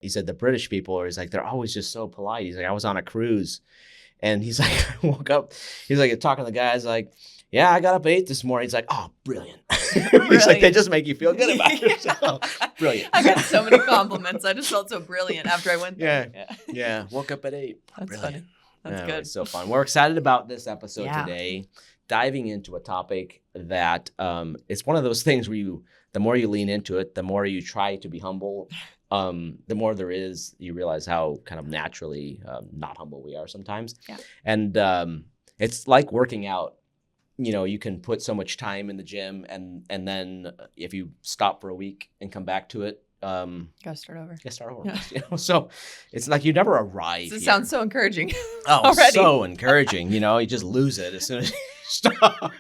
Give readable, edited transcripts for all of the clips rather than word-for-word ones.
He said the British people are, he's like, they're always just so polite. He's like, I was on a cruise and he's like, I woke up, he's like talking to the guys like, yeah, I got up at 8 this morning. He's like, oh, brilliant. He's like, they just make you feel good about yourself. Brilliant. I got so many compliments. I just felt so brilliant after I went there. Yeah. Woke up at 8. That's brilliant. funny. That's Anyway, good. so fun. We're excited about this episode Yeah. today, diving into a topic that it's one of those things where the more you lean into it, the more you try to be humble, the more there is, you realize how kind of naturally not humble we are sometimes. Yeah. And it's like working out. You know, you can put so much time in the gym and then if you stop for a week and come back to it, Gotta start over. Yeah. You know? So it's like you never arrive. This sounds so encouraging. Oh, already. So encouraging. You know, you just lose it as soon as you stop.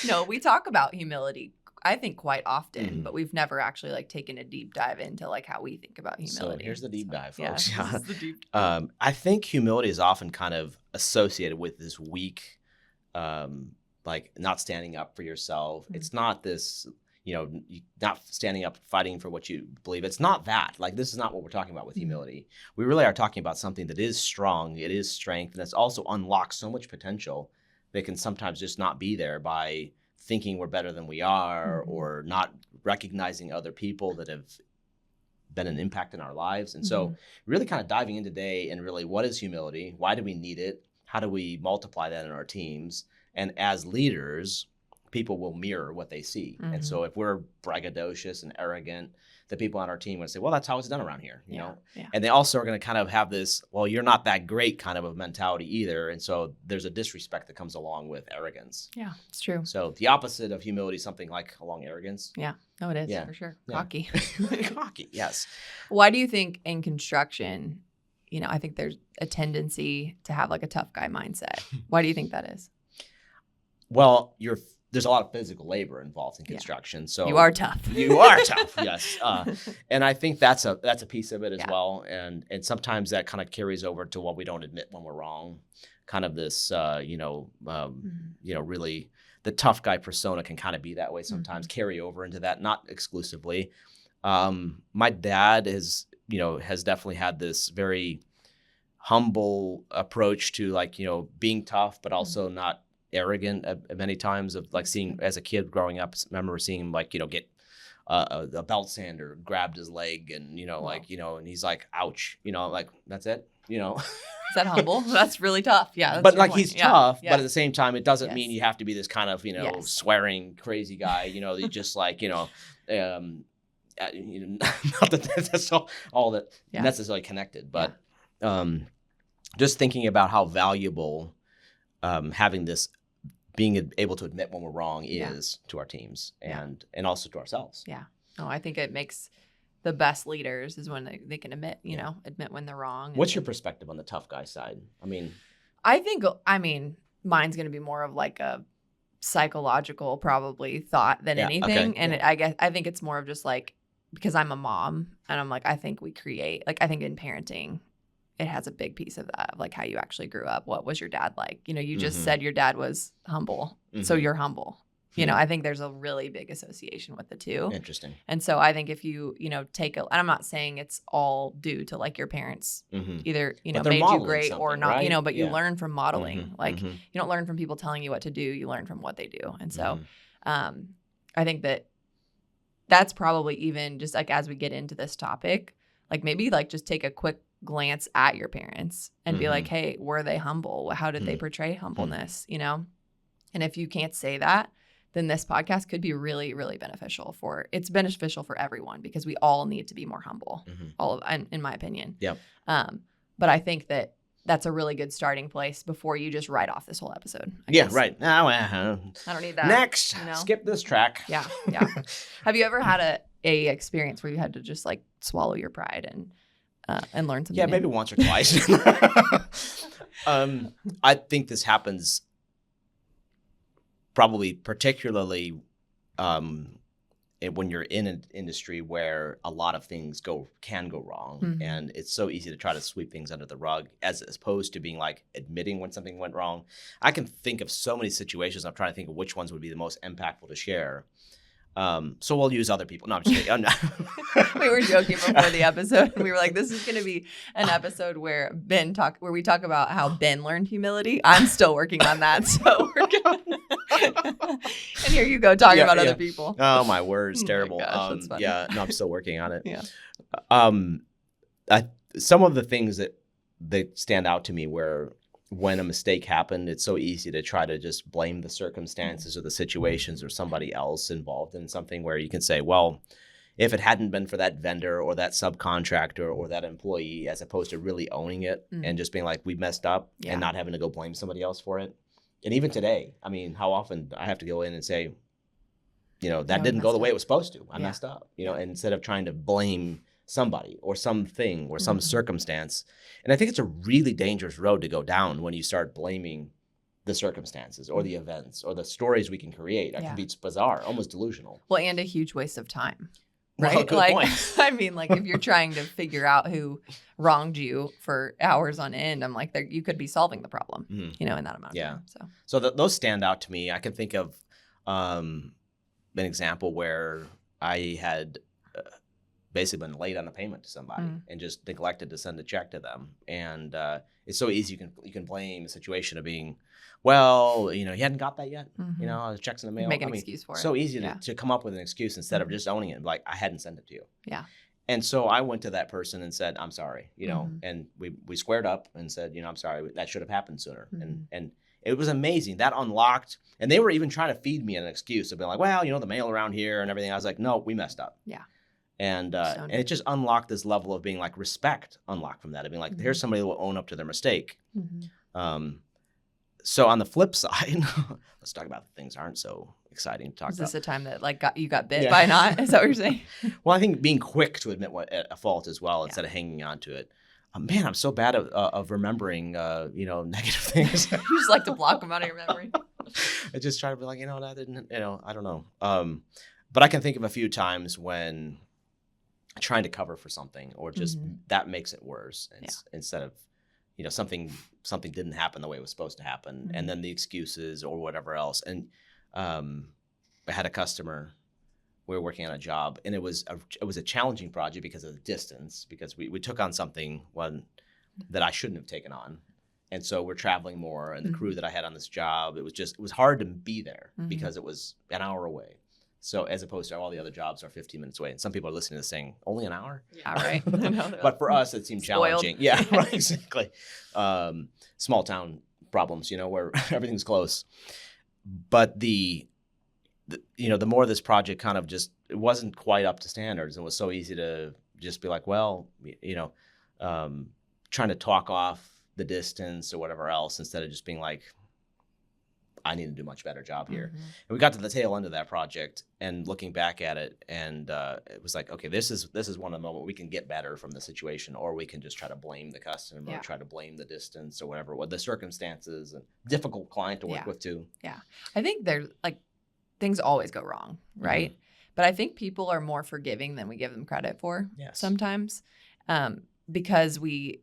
No, we talk about humility, I think, quite often, but we've never actually like taken a deep dive into like how we think about humility. So here's the deep dive, folks. Yeah, this is the deep I think humility is often kind of associated with this weak, like not standing up for yourself. Mm-hmm. It's not this, you know, not standing up, fighting for what you believe. It's not that. Like, this is not what we're talking about with humility. We really are talking about something that is strong. It is strength. And it's also unlocks so much potential that can sometimes just not be there by thinking we're better than we are, or not recognizing other people that have been an impact in our lives. And so really kind of diving in today and really, what is humility? Why do we need it? How do we multiply that in our teams? And as leaders, people will mirror what they see. And so if we're braggadocious and arrogant, the people on our team would say, well, that's how it's done around here, you know? Yeah. And they also are going to kind of have this, well, you're not that great kind of a mentality either. And so there's a disrespect that comes along with arrogance. Yeah, it's true. So the opposite of humility is something like along arrogance. Yeah, no, it is Yeah. for sure. Yeah. Cocky. Cocky, yes. Why do you think in construction, you know, I think there's a tendency to have like a tough guy mindset. Why do you think that is? Well, there's a lot of physical labor involved in construction. So you are tough. You are tough, yes. And I think that's a piece of it as well. And sometimes that kind of carries over to what we don't admit when we're wrong. Kind of this, really the tough guy persona can kind of be that way sometimes, carry over into that, not exclusively. My dad has definitely had this very humble approach to being tough, but also not arrogant at many times, of like seeing as a kid growing up. I remember seeing him get a belt sander, grabbed his leg, and and he's like, ouch, like that's it, Is that humble? That's really tough. Yeah. But he's tough, Yeah. but at the same time, it doesn't mean you have to be this kind of swearing crazy guy. You just not that that's all that necessarily connected, but just thinking about how valuable having this, being able to admit when we're wrong is to our teams and also to ourselves. Yeah. No, I think it makes the best leaders is when they can admit when they're wrong. What's your perspective on the tough guy side? I think mine's going to be more of like a psychological probably thought than anything. Okay. And I think it's more of just like, because I'm a mom and I'm like, I think we create, like, I think in parenting, it has a big piece of that, of like how you actually grew up. What was your dad like? You just said your dad was humble. So you're humble. I think there's a really big association with the two. Interesting. And so I think if you, take and I'm not saying it's all due to like your parents either, made you great or not, right? But you learn from modeling. You don't learn from people telling you what to do. You learn from what they do. And so I think that's probably even just like as we get into this topic, like maybe like just take a quick glance at your parents and be like, hey, were they humble? How did they portray humbleness? And if you can't say that, then this podcast could be really, really beneficial for everyone, because we all need to be more humble, in my opinion. Yep. But I think that's a really good starting place before you just write off this whole episode. Right. No, I don't need that. Next, skip this track. Yeah. Have you ever had a experience where you had to just like swallow your pride and learn something? Yeah, maybe once or twice. I think this happens probably particularly when you're in an industry where a lot of things can go wrong, and it's so easy to try to sweep things under the rug as opposed to being like admitting when something went wrong. I can think of so many situations. I'm trying to think of which ones would be the most impactful to share. So we'll use other people. No, I'm just kidding. I'm not. We were joking before the episode. We were like, this is going to be an episode where we talk about how Ben learned humility. I'm still working on that. So we're going and here you go talking about other people. Oh, my word. It's terrible. My gosh, that's funny. Yeah, no, I'm still working on it. Yeah. Some of the things that stand out to me where when a mistake happened, it's so easy to try to just blame the circumstances or the situations or somebody else involved in something, where you can say, well, if it hadn't been for that vendor or that subcontractor or that employee, as opposed to really owning it and just being like, we messed up and not having to go blame somebody else for it. And even today, I mean, how often I have to go in and say, that didn't go the way it was supposed to. I messed up, and instead of trying to blame somebody or something or some circumstance. And I think it's a really dangerous road to go down when you start blaming the circumstances or the events or the stories we can create. It can be bizarre, almost delusional. Well, and a huge waste of time. Right? Well, good point. I mean, like if you're trying to figure out who wronged you for hours on end, I'm like, you could be solving the problem, in that amount of time. So those stand out to me. I can think of an example where I had basically been late on a payment to somebody and just neglected to send a check to them. And it's so easy. You can blame the situation of being, well, he hadn't got that yet. The check's in the mail. Make an excuse for it. So easy to come up with an excuse instead of just owning it. Like, I hadn't sent it to you. Yeah. And so I went to that person and said, I'm sorry, and we squared up and said, I'm sorry, that should have happened sooner. And it was amazing. That unlocked, and they were even trying to feed me an excuse of being like, well, the mail around here and everything. I was like, no, we messed up. Yeah. And it just unlocked this level of being like respect unlocked from that, of being like, here's somebody who will own up to their mistake. So on the flip side, let's talk about things that aren't so exciting to talk about. Is this a time that you got bit by not? Is that what you're saying? Well, I think being quick to admit a fault as well, instead of hanging on to it. Man, I'm so bad of remembering, negative things. You just like to block them out of your memory. I just try to be like, that didn't, I don't know. But I can think of a few times when trying to cover for something or just that makes it worse instead of, something didn't happen the way it was supposed to happen. And then the excuses or whatever else. And I had a customer, we were working on a job, and it was a challenging project because of the distance, because we took on something that I shouldn't have taken on. And so we're traveling more, and the crew that I had on this job, it was hard to be there because it was an hour away. So as opposed to all the other jobs are 15 minutes away. And some people are listening to this saying, only an hour? Yeah, right. But for us, it seemed challenging. Yeah, right, exactly. Small town problems, where everything's close. But the more this project kind of just, it wasn't quite up to standards. It was so easy to just be like, well, trying to talk off the distance or whatever else, instead of just being like, I need to do a much better job here. And we got to the tail end of that project and looking back at it, and it was like, okay, this is one of the moments we can get better from the situation, or we can just try to blame the customer or try to blame the distance or whatever, the circumstances, and difficult client to work with too. Yeah. I think there's things always go wrong, right? But I think people are more forgiving than we give them credit for sometimes, because we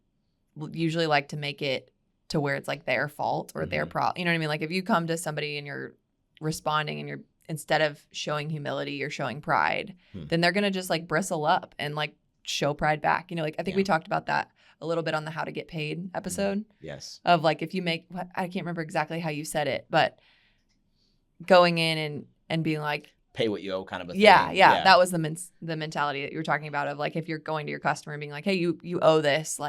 usually like to make it to where it's like their fault or their problem. You know what I mean? Like if you come to somebody and you're responding and instead of showing humility, you're showing pride, then they're going to just bristle up and show pride back. I think we talked about that a little bit on the How to Get Paid episode. Yes. Of if you make, I can't remember exactly how you said it, but going in and being like, pay what you owe kind of a thing. Yeah. That was the mentality that you were talking about of if you're going to your customer and being like, hey, you owe this,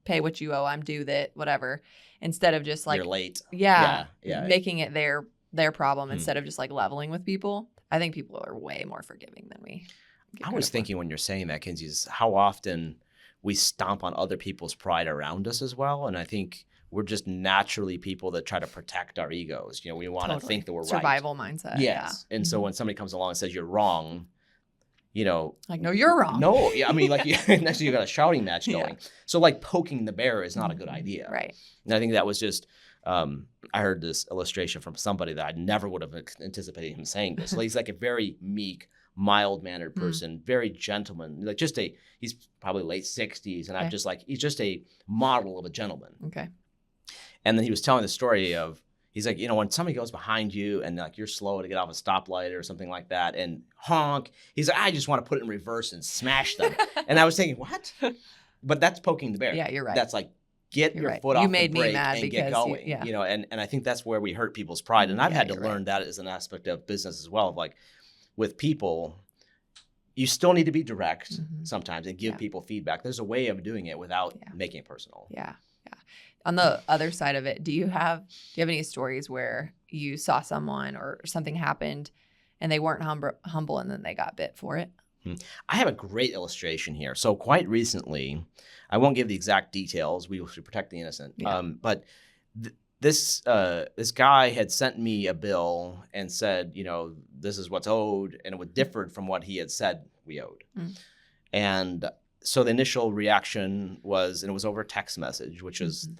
pay what you owe, I'm due that, whatever. Instead of just you're late. Yeah. Making it their problem instead of just leveling with people. I think people are way more forgiving than we. I was thinking when you're saying that, Kinsey, is how often we stomp on other people's pride around us as well. And I think we're just naturally people that try to protect our egos. We want to think that we're survival right. mindset. Yes. Yeah. And so when somebody comes along and says you're wrong, no, you're wrong. No, yeah, I mean, next you got a shouting match going. So poking the bear is not a good idea. Right. And I think that was just, I heard this illustration from somebody that I never would have anticipated him saying this. So he's a very meek, mild-mannered person, very gentleman, he's probably late 60s. And I'm just he's just a model of a gentleman. Okay. And then he was telling the story of, He's like, when somebody goes behind you and like you're slow to get off a stoplight or something like that and honk, he's like, I just want to put it in reverse and smash them. And I was thinking, what? But that's poking the bear. Yeah, you're right. That's like, get You're your right. foot You off the made me brake mad and get because going. yeah. And I think that's where we hurt people's pride. And I've had to you're learn right. that as an aspect of business as well. Of like with people, you still need to be direct sometimes and give people feedback. There's a way of doing it without making it personal. Yeah. On the other side of it, do you have any stories where you saw someone or something happened and they weren't humble and then they got bit for it? I have a great illustration here. So quite recently, I won't give the exact details. We should protect the innocent. Yeah. But this guy had sent me a bill and said, this is what's owed, and it differed from what he had said we owed. And so the initial reaction was, and it was over a text message, which is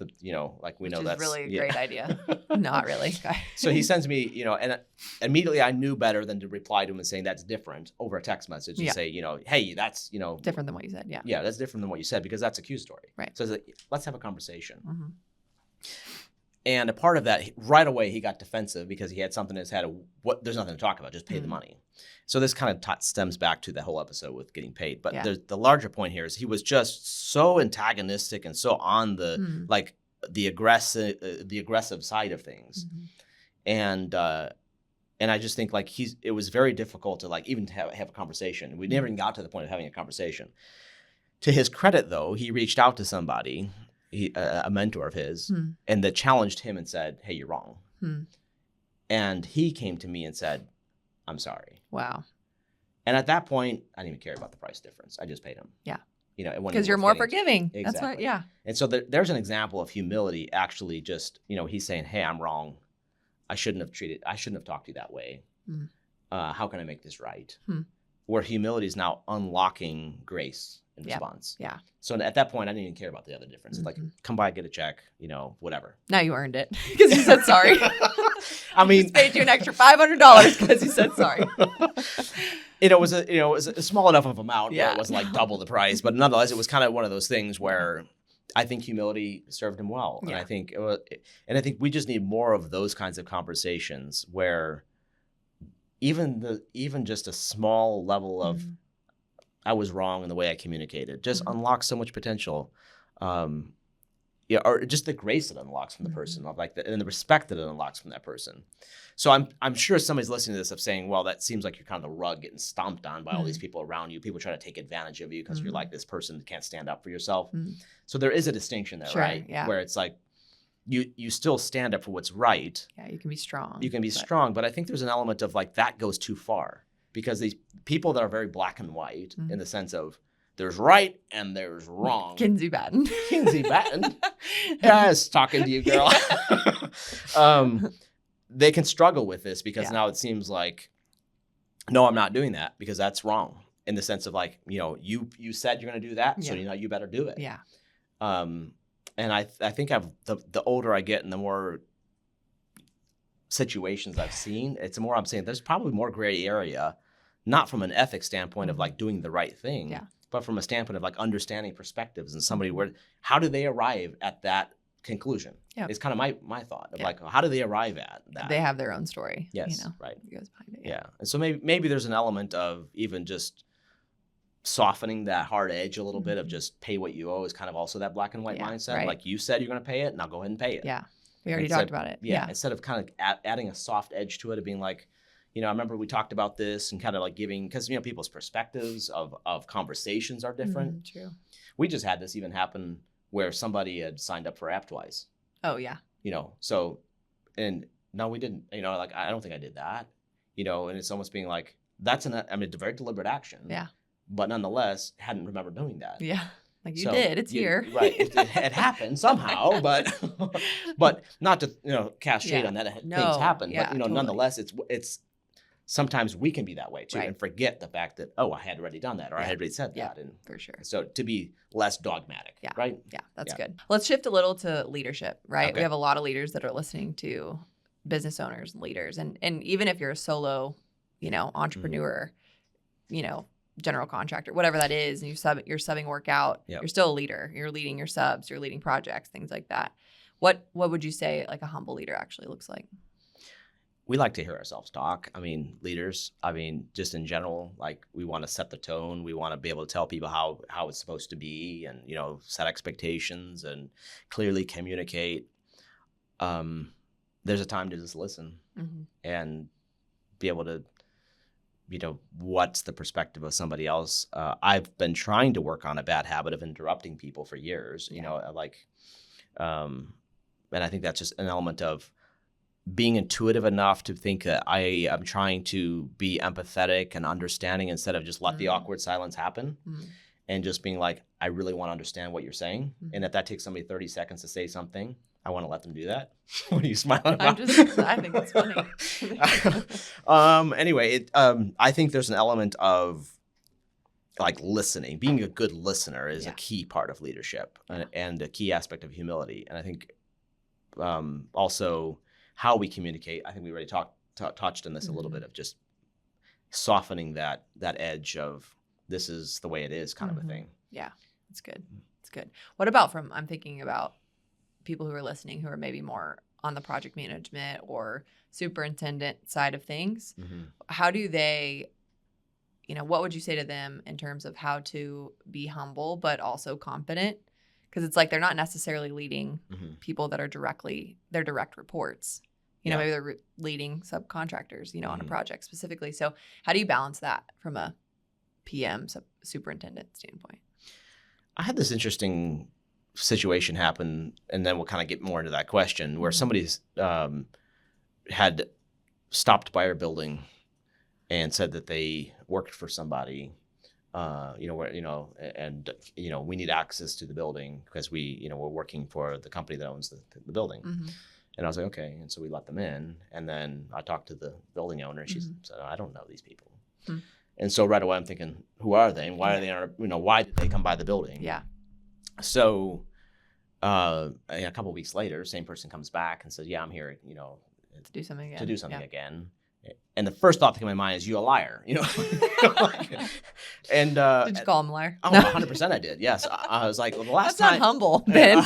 like we know that's really a great idea. Not really. So he sends me, and immediately I knew better than to reply to him and saying that's different over a text message and say, hey, that's, different than what you said. Yeah. Yeah, that's different than what you said because that's accusatory. Right. So it's like, let's have a conversation. And a part of that, right away, he got defensive because he had something in his head of there's nothing to talk about, just pay the money. So this kind of stems back to the whole episode with getting paid. But the larger point here is he was just so antagonistic and so on the like the aggressive side of things. And I just think like it was very difficult to like even to have a conversation. We never even got to the point of having a conversation. To his credit, though, he reached out to somebody, a mentor of his, and that challenged him and said, hey, you're wrong. And he came to me and said, I'm sorry. Wow. And at that point, I didn't even care about the price difference. I just paid him. Yeah. Because you're more forgiving. Exactly. That's what, yeah. And so there's an example of humility actually just, he's saying, hey, I'm wrong. I shouldn't have talked to you that way. How can I make this right? Where humility is now unlocking grace in response. Yeah. So at that point, I didn't even care about the other difference. It's like, come by, get a check, whatever. Now you earned it because you said sorry. I mean, just paid you an extra $500 because you said sorry. It was a small enough of amount where it wasn't like double the price, but nonetheless, it was kind of one of those things where I think humility served him well, and I think we just need more of those kinds of conversations where even just a small level of I was wrong in the way I communicated just unlocks so much potential. Or just the grace it unlocks from the person, of like and the respect that it unlocks from that person. So I'm sure somebody's listening to this of saying, well, that seems like you're kind of the rug getting stomped on by all these people around you. People trying to take advantage of you because you're like this person that can't stand up for yourself. So there is a distinction there, right? Yeah. Where it's like you still stand up for what's right. Yeah, you can be strong. You can be strong, but I think there's an element of like that goes too far because these people that are very black and white in the sense of there's right and there's wrong. Kinsey Batten. Yes, talking to you, girl. They can struggle with this because now it seems like, no, I'm not doing that because that's wrong. In the sense of like, you said you're going to do that, so you better do it. Yeah. And I think the older I get and the more situations I've seen, it's more I'm saying there's probably more gray area, not from an ethics standpoint of like doing the right thing, but from a standpoint of like understanding perspectives and somebody how do they arrive at that conclusion? It's kind of my thought of like, how do they arrive at that? They have their own story. Yes, right. It goes behind it. Yeah. And so maybe there's an element of even just softening that hard edge a little bit of just pay what you owe is kind of also that black and white mindset. Right. Like you said you're going to pay it, now go ahead and pay it. Yeah. We already talked about it. Yeah. Instead of kind of adding a soft edge to it of being like, I remember we talked about this and kind of like giving, because, people's perspectives of conversations are different. True. We just had this even happen where somebody had signed up for app twice. Oh, yeah. So, and no, we didn't, like, I don't think I did that, and it's almost being like, it's a very deliberate action. Yeah. But nonetheless, hadn't remembered doing that. Yeah. Like you did, it's here. Right. It happened somehow, but not to, cast shade on that. Things happen. But, totally. Nonetheless, it's sometimes we can be that way too and forget the fact that, I had already done that or I had already said that. And for sure. So to be less dogmatic, right? Yeah, that's good. Let's shift a little to leadership, right? Okay. We have a lot of leaders that are listening to business owners and leaders. And even if you're a solo, entrepreneur, general contractor, whatever that is, and you're subbing work out, you're still a leader. You're leading your subs, you're leading projects, things like that. What would you say like a humble leader actually looks like? We like to hear ourselves talk. I mean, leaders, I mean, just in general, like we want to set the tone. We want to be able to tell people how it's supposed to be and, set expectations and clearly communicate. There's a time to just listen and be able to, what's the perspective of somebody else. I've been trying to work on a bad habit of interrupting people for years, and I think that's just an element of being intuitive enough to think that I am trying to be empathetic and understanding instead of just let the awkward silence happen and just being like, I really want to understand what you're saying. And if that takes somebody 30 seconds to say something, I want to let them do that. What are you smiling about? I think it's funny. Anyway, I think there's an element of like listening. Being a good listener is a key part of leadership and a key aspect of humility. And I think also how we communicate. I think we already touched on this a little bit of just softening that edge of this is the way it is kind of a thing. Yeah, that's good. It's good. What about I'm thinking about people who are listening who are maybe more on the project management or superintendent side of things. How do they, what would you say to them in terms of how to be humble but also confident? Because it's like they're not necessarily leading people that are their direct reports. Maybe they're leading subcontractors, on a project specifically. So how do you balance that from a PM superintendent standpoint? I had this interesting situation happen, and then we'll kind of get more into that question, where somebody's had stopped by our building and said that they worked for somebody. We need access to the building because we're working for the company that owns the building. And I was like, okay. And so we let them in. And then I talked to the building owner and she said, I don't know these people. And so right away I'm thinking, who are they? And why are they, why did they come by the building? Yeah. So a couple of weeks later, same person comes back and says, yeah, I'm here, to do something again. And the first thought that came to my mind is, you a liar, And did you call him a liar? Oh, 100% I did. Yes, I was like, well, the last that's time. Not humble, Ben.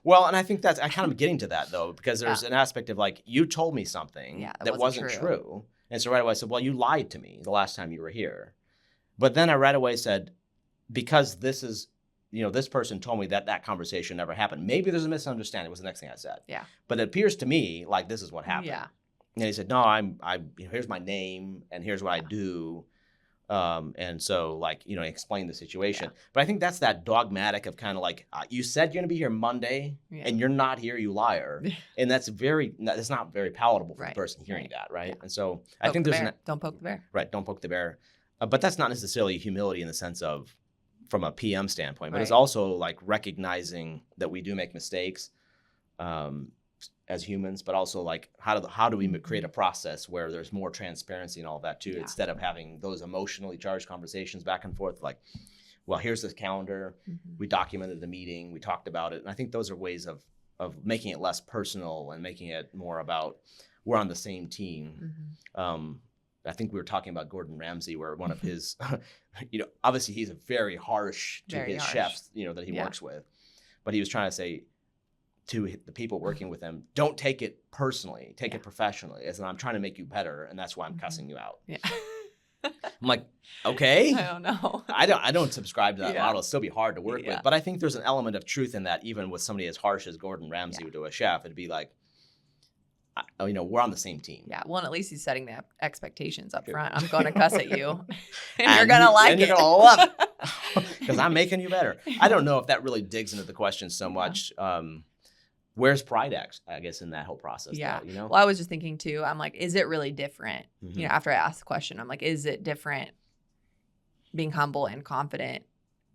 Well, and I think I kind of getting to that though, because there's an aspect of like, you told me something that wasn't true, and so right away I said, well, you lied to me the last time you were here, but then I right away said, because this is. This person told me that conversation never happened. Maybe there's a misunderstanding was the next thing I said. Yeah. But it appears to me like this is what happened. Yeah. And he said, no, here's my name and here's what I do. And so explain the situation. Yeah. But I think that's that dogmatic of kind of like, you said you're going to be here Monday and you're not here, you liar. And that's not very palatable for the person hearing that. Right. Yeah. And so I think don't poke the bear. Right. Don't poke the bear. But that's not necessarily humility in the sense of, from a PM standpoint, but it's also like recognizing that we do make mistakes as humans, but also like how do we create a process where there's more transparency and all that too, instead of having those emotionally charged conversations back and forth, like, well, here's this calendar, we documented the meeting, we talked about it. And I think those are ways of making it less personal and making it more about we're on the same team. I think we were talking about Gordon Ramsay, where one of his, obviously he's a very harsh to his chefs, that he works with. But he was trying to say to the people working with him, don't take it personally, take it professionally, as in I'm trying to make you better, and that's why I'm cussing you out. Yeah. I'm like, okay. I don't know. I don't subscribe to that model. It'll still be hard to work with. But I think there's an element of truth in that, even with somebody as harsh as Gordon Ramsay to a chef, it'd be like, we're on the same team. Yeah. Well, and at least he's setting the expectations up front. I'm going to cuss at you, and you're going to like it. And you're going to love it because I'm making you better. I don't know if that really digs into the question so much. Where's pride, I guess, in that whole process? Yeah. Though, Well, I was just thinking too. I'm like, is it really different? After I asked the question, I'm like, is it different being humble and confident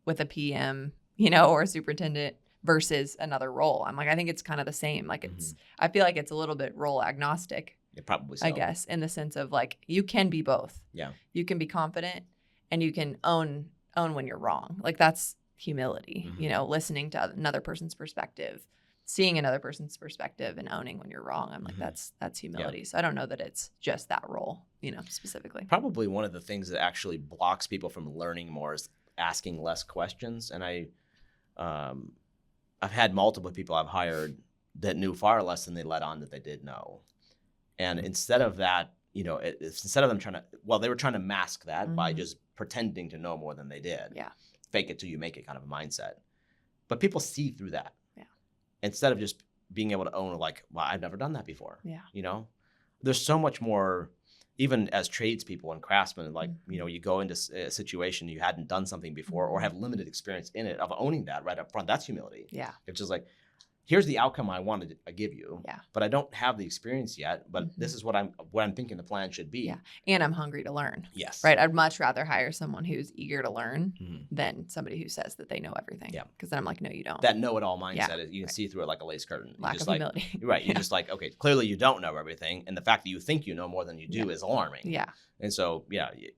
with a PM, or a superintendent versus another role? I'm like, I think it's kind of the same. Like I feel like it's a little bit role agnostic. Yeah, probably so. I guess, in the sense of like, you can be both. Yeah. You can be confident and you can own when you're wrong. Like that's humility, listening to another person's perspective, seeing another person's perspective and owning when you're wrong. I'm like, that's humility. Yeah. So I don't know that it's just that role, specifically. Probably one of the things that actually blocks people from learning more is asking less questions. And I've had multiple people I've hired that knew far less than they let on that they did know. And instead of that, instead of them they were trying to mask that by just pretending to know more than they did. Yeah. Fake it till you make it kind of a mindset. But people see through that. Yeah. Instead of just being able to own like, well, I've never done that before. Yeah. There's so much more, even as tradespeople and craftsmen, like, you go into a situation you hadn't done something before or have limited experience in it of owning that right up front. That's humility. Yeah. It's just like, here's the outcome I wanted to give you, yeah. but I don't have the experience yet, but this is what I'm thinking the plan should be. Yeah. And I'm hungry to learn. Yes. Right. I'd much rather hire someone who's eager to learn than somebody who says that they know everything. Yeah. Because then I'm like, no, you don't. That know-it-all mindset, you can see through it like a lace curtain. Lack of humility. Right. You're just like, okay, clearly you don't know everything. And the fact that you think you know more than you do is alarming. Yeah. And so,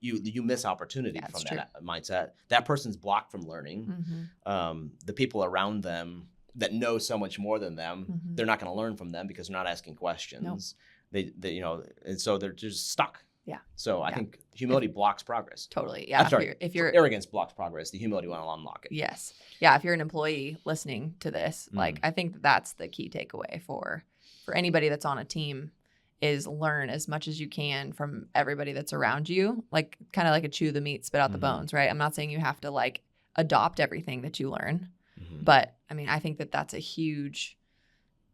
you miss opportunity from that mindset. That person's blocked from learning. The people around them that know so much more than them, they're not going to learn from them because they're not asking questions. Nope. They and so they're just stuck. Yeah. So I think humility blocks progress. Totally. Yeah. If you're arrogance blocks progress, the humility will unlock it. Yes. Yeah. If you're an employee listening to this, like I think that's the key takeaway for anybody that's on a team is learn as much as you can from everybody that's around you. Like kind of like a chew the meat, spit out the bones, right? I'm not saying you have to like adopt everything that you learn. But I mean, I think that that's a huge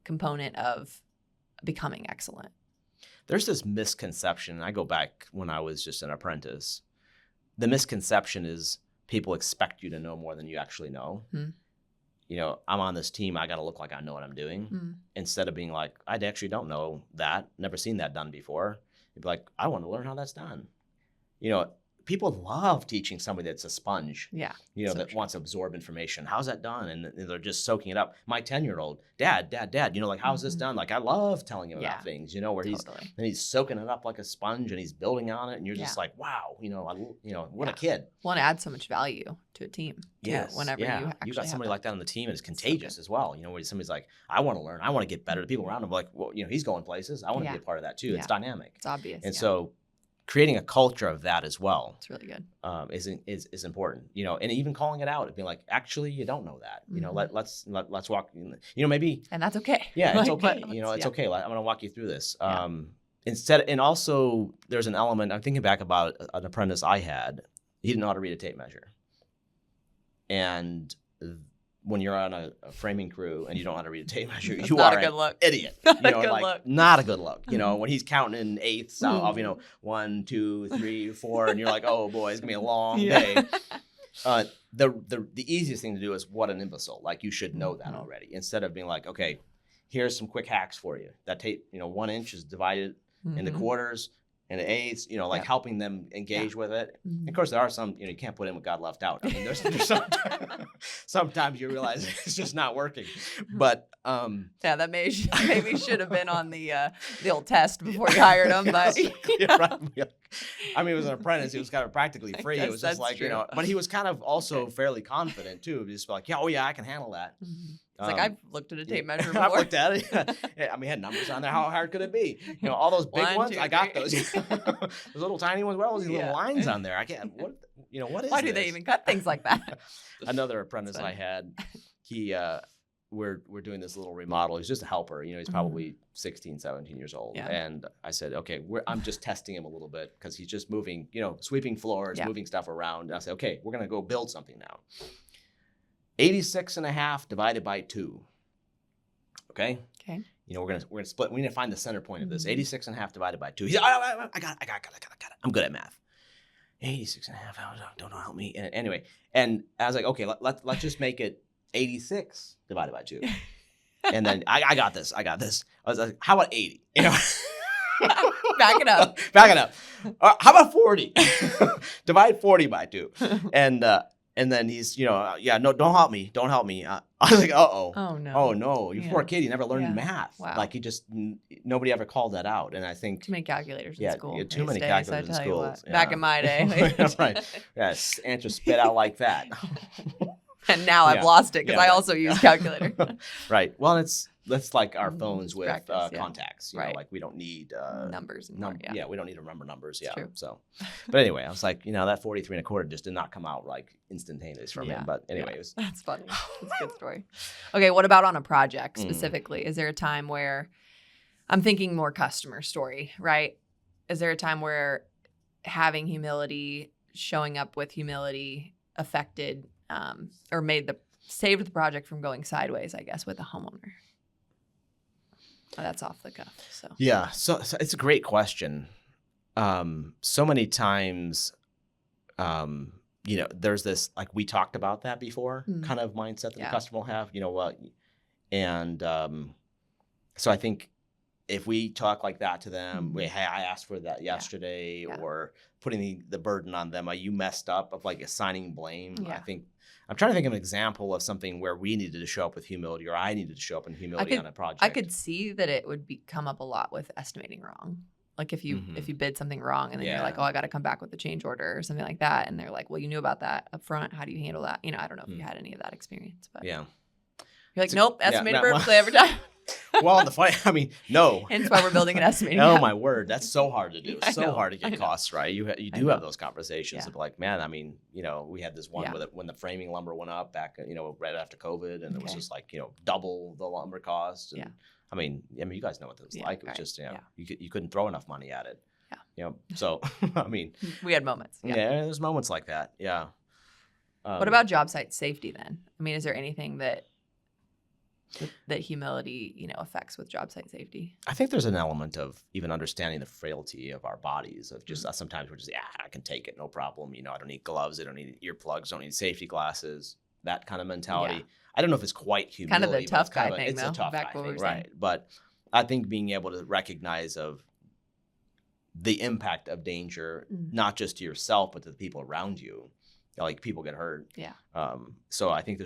component of becoming excellent. There's this misconception. I go back when I was just an apprentice. The misconception is people expect you to know more than you actually know. I'm on this team. I got to look like I know what I'm doing instead of being like, I actually don't know that. Never seen that done before. You'd be like, I want to learn how that's done. People love teaching somebody that's a sponge. Yeah. That wants to absorb information. How's that done? And they're just soaking it up. My 10-year-old, dad, like, how's this done? Like, I love telling him about things, where he's soaking it up like a sponge and he's building on it. And you're just like, wow, what a kid. Want to add so much value to a team. Yes. Whenever you got somebody like that on the team, and it's contagious as well. Where somebody's like, I want to learn. I want to get better. The people around him are like, well, he's going places. I want to be a part of that too. It's dynamic. It's obvious. And so creating a culture of that as well. It's really good. Is important, and even calling it out and being like, actually, you don't know that, let's walk, maybe. And that's okay. Yeah, it's okay. It's okay. I'm going to walk you through this. And also there's an element, I'm thinking back about an apprentice I had, he didn't know how to read a tape measure. And when you're on a framing crew and you don't know how to read a tape measure, you are an idiot. Not a good look. When he's counting in eighths of 1, 2, 3, 4, and you're like, oh boy, it's gonna be a long day. The easiest thing to do is what an imbecile. Like you should know that already. Instead of being like, okay, here's some quick hacks for you. That tape, 1 inch is divided into quarters and eighths, helping them engage with it. And of course, there are some, you can't put in what God left out. I mean, there's sometimes you realize it's just not working. But that maybe should have been on the old test before you hired him. But right. I mean, he was an apprentice. He was kind of practically free. It was just like, true. But he was kind of also fairly confident too. Just like, I can handle that. It's like, I've looked at a tape measure before. I've looked at it. I mean, had numbers on there. How hard could it be? All those big 1, ones, 2, I got 3. those. Those little tiny ones, what are all these little lines on there? I can't, what is Why do they even cut things like that? Another apprentice I had, we're doing this little remodel. He's just a helper. He's probably 16, 17 years old. Yeah. And I said, okay, I'm just testing him a little bit because he's just moving, sweeping floors, moving stuff around. And I said, okay, we're going to go build something now. 86.5 divided by 2. Okay. We're gonna split. We need to find the center point of this. 86.5 divided by 2. He's like, I got it. I'm good at math. 86.5. Don't help me. And anyway, and I was like, okay, let's just make it 86 divided by 2. And then I got this. I was like, how about 80? Back it up. How about 40? Divide 40 by 2. And then he's, no, don't help me. I was like, oh no. Oh no, you poor kid, you never learned math. Wow. Like nobody ever called that out. And I think too many calculators in school. Too many calculators in school. Back in my day. Right. Yes, answer spit out like that. And now I've lost it because I also use calculator. Right. Well, that's like our phones with practice, contacts. Like we don't need numbers. We don't need to remember numbers. Yeah. So, but anyway, I was like, that 43.25 just did not come out like instantaneous from him. But anyway, it was that's funny. That's a good story. Okay, what about on a project specifically? Is there a time where I'm thinking more customer story, right? Is there a time where having humility, showing up with humility affected or saved the project from going sideways, I guess, with a homeowner? Oh, that's off the cuff. So Yeah, so it's a great question. So many times, there's this, like we talked about that before, kind of mindset that the customer will have, and so I think if we talk like that to them, hey, I asked for that yesterday, or putting the burden on them, you messed up, of like assigning blame. I think I'm trying to think of an example of something where we needed to show up with humility, or I needed to show up in humility on a project. I could see that it would come up a lot with estimating wrong. Like if you bid something wrong and then you're like, oh, I got to come back with the change order or something like that. And they're like, well, you knew about that up front. How do you handle that? I don't know if you had any of that experience, but you're like, nope, estimated perfectly every time. Well, no. Hence why we're building an estimating. Oh my word, that's so hard to do. So hard to get costs right. You do have those conversations of like, man, we had this one when the framing lumber went up back, right after COVID, and it was just like, double the lumber cost. And, you guys know what it was like. It was just, you couldn't throw enough money at it. Yeah. So, we had moments. Yeah, there's moments like that. Yeah. What about job site safety then? Is there anything that humility, affects with job site safety? I think there's an element of even understanding the frailty of our bodies, of just sometimes we're just, I can take it, no problem. I don't need gloves, I don't need earplugs, don't need safety glasses, that kind of mentality. Yeah. I don't know if it's quite humility. Kind of the tough guy thing, it's a tough guy thing, right? But I think being able to recognize of the impact of danger, not just to yourself, but to the people around you. Like people get hurt. Yeah. So I think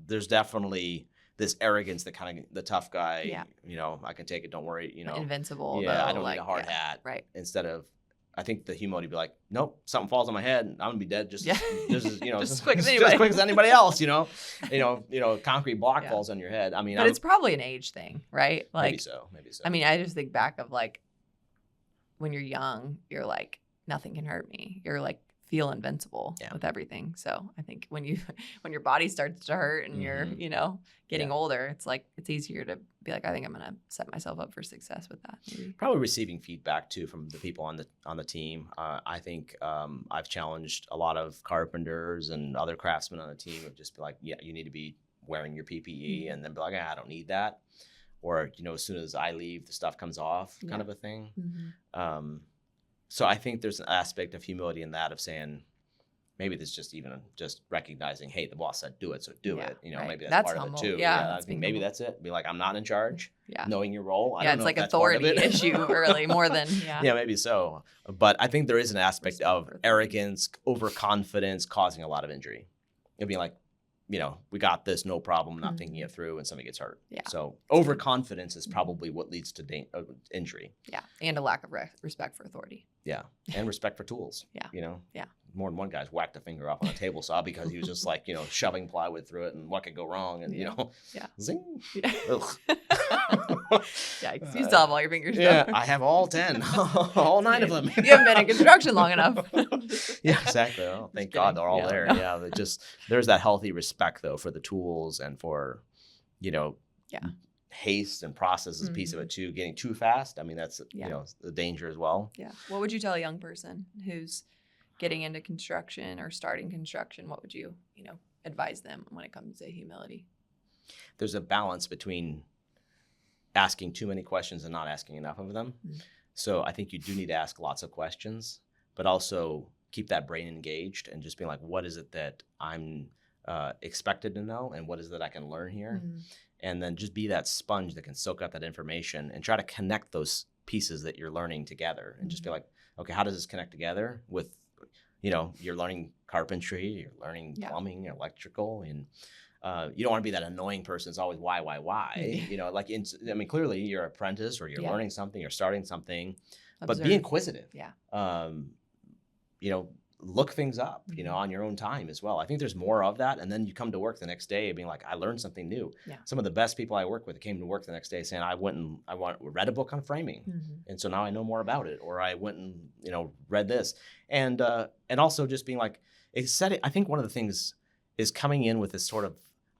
there's definitely this arrogance that kind of the tough guy, I can take it, don't worry, Invincible. Yeah, I don't need a hard hat. Right. Instead of, I think the humility be like, nope, something falls on my head, I'm gonna be dead just as quick as anybody. Just quick as anybody else, concrete block falls on your head. But it's probably an age thing, right? Like maybe so. I just think back of like when you're young, you're like, nothing can hurt me. You're like, feel invincible with everything. So I think when your body starts to hurt and you're, getting older, it's like, it's easier to be like, I think I'm going to set myself up for success with that. Maybe. Probably receiving feedback too from the people on the team. I think I've challenged a lot of carpenters and other craftsmen on the team of just be like, you need to be wearing your PPE, and then be like, I don't need that. Or, as soon as I leave, the stuff comes off, kind of a thing. So I think there's an aspect of humility in that, of saying, maybe this just recognizing, hey, the boss said do it, so do it. Maybe that's part humble. of it too. Yeah, I think maybe that's it. Be like, I'm not in charge. Yeah. Knowing your role. It's like authority issue, really, more than Yeah, maybe so. But I think there is an aspect of arrogance, overconfidence causing a lot of injury. It'd be like, we got this, no problem, not thinking it through, and somebody gets hurt. Yeah. So overconfidence is probably what leads to injury. Yeah, and a lack of respect for authority. Yeah, and respect for tools. Yeah. Yeah. More than one guy's whacked a finger off on a table saw because he was just like, shoving plywood through it, and what could go wrong, and zing. Yeah. You still have all your fingers. Yeah, I have all 10, all 9 of them. You haven't been in construction long enough. Yeah, exactly. Well, thank God they're all there. Yeah, there's that healthy respect though for the tools and for, haste and process is a piece of it too. Getting too fast, that's the danger as well. Yeah. What would you tell a young person who's getting into construction or starting construction? What would you advise them when it comes to humility? There's a balance between asking too many questions and not asking enough of them. So I think you do need to ask lots of questions, but also keep that brain engaged and just being like, what is it that I'm expected to know, and what is it that I can learn here? And then just be that sponge that can soak up that information and try to connect those pieces that you're learning together, and just be like, okay, how does this connect together with, you're learning carpentry, you're learning plumbing, electrical, and you don't want to be that annoying person that's always why. Clearly you're an apprentice, or you're learning something, you're starting something, but be inquisitive. Look things up, on your own time as well. I think there's more of that. And then you come to work the next day being like, I learned something new. Yeah. Some of the best people I work with came to work the next day saying, I read a book on framing. And so now I know more about it. Or I went and, read this. And also just being like, I think one of the things is coming in with this sort of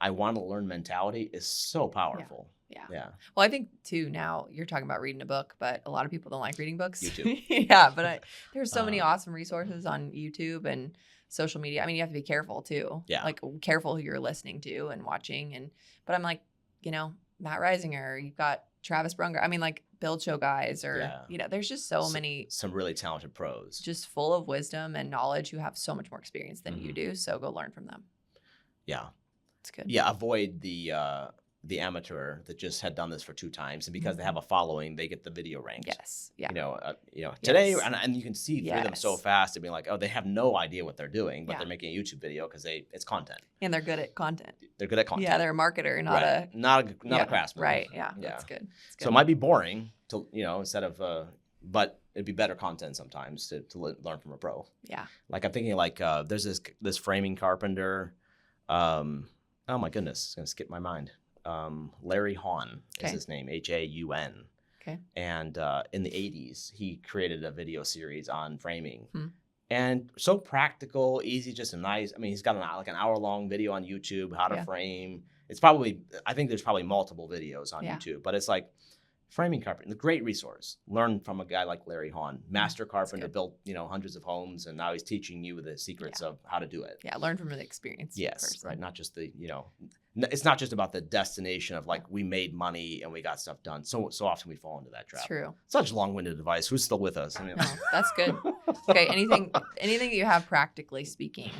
I want to learn mentality is so powerful. Yeah. Well, I think too, now you're talking about reading a book, but a lot of people don't like reading books. YouTube. Yeah, but there's so many awesome resources on YouTube and social media. I mean, you have to be careful too. Yeah. Like careful who you're listening to and watching. But I'm like, Matt Reisinger, you've got Travis Brunger. I mean, like Build Show guys, or there's just so many. Some really talented pros. Just full of wisdom and knowledge, who have so much more experience than you do. So go learn from them. Yeah. It's good. Yeah, avoid the amateur that just had done this for 2 times, and because they have a following, they get the video ranked. Yes. Yeah. Today, and you can see through them so fast and be like, oh, they have no idea what they're doing, but they're making a YouTube video because it's content. And they're good at content. They're good at content. Yeah, they're a marketer, not a craftsman. Right. Yeah. That's good. So it might be boring to instead of but it'd be better content sometimes to learn from a pro. Yeah. Like I'm thinking there's this framing carpenter. Oh my goodness, it's gonna skip my mind. Larry Hahn is his name, Haun. Okay. And in the 80s, he created a video series on framing. And so practical, easy, just a nice, I mean, he's got an hour-long video on YouTube, how to frame. I think there's probably multiple videos on YouTube, but it's like framing carpenter, the great resource. Learn from a guy like Larry Hahn, master carpenter, built, hundreds of homes, and now he's teaching you the secrets of how to do it. Yeah, learn from an experienced person. Right, not just it's not just about the destination of like we made money and we got stuff done. So often we fall into that trap. True. Such long-winded advice. Who's still with us? I mean, no, that's good. Okay, anything you have practically speaking.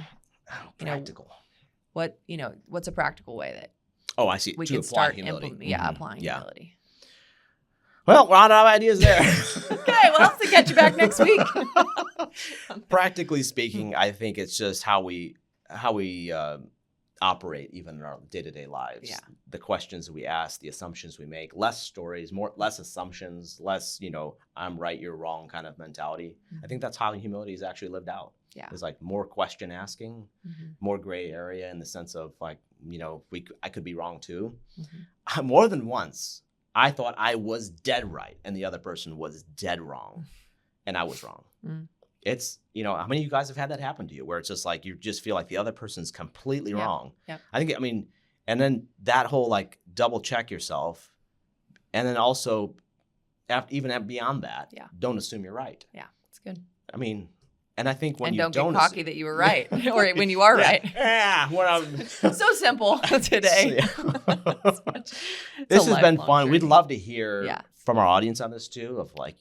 Practical. What's a practical way that I see. we to can apply start humility. applying humility. Well, we're out of ideas there. Okay, we'll have to get you back next week. Practically speaking, I think it's just how we operate even in our day-to-day lives. Yeah. The questions we ask, the assumptions we make, less stories, less assumptions, less, I'm right, you're wrong kind of mentality. I think that's how humility is actually lived out. Yeah. There's like more question asking, more gray area in the sense of like, I could be wrong too. More than once, I thought I was dead right and the other person was dead wrong and I was wrong. It's, how many of you guys have had that happen to you where it's just like, you just feel like the other person's completely wrong. Yeah. And then that whole like double check yourself. And then also even beyond that, don't assume you're right. Yeah, it's good. And I think when don't get cocky that you were right or when you are right. Yeah. So simple today. This has been fun. Journey. We'd love to hear from our audience on this too, of like,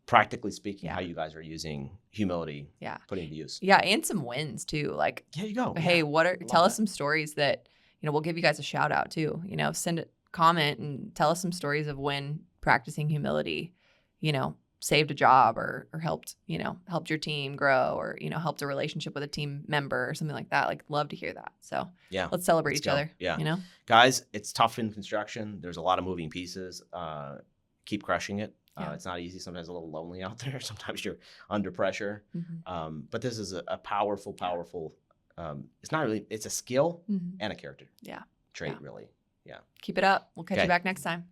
practically speaking, how you guys are using humility, putting it to use. Yeah, and some wins too. Like, there you go. Hey, tell us some stories that, we'll give you guys a shout out too. Send a comment and tell us some stories of when practicing humility, saved a job or helped your team grow or, helped a relationship with a team member or something like that. Like, love to hear that. So let's celebrate each other. Yeah. Guys, it's tough in construction. There's a lot of moving pieces. Keep crushing it. It's not easy. Sometimes a little lonely out there. Sometimes you're under pressure. But this is a powerful, it's not really, it's a skill and a character trait, really. Yeah. Keep it up. We'll catch you back next time.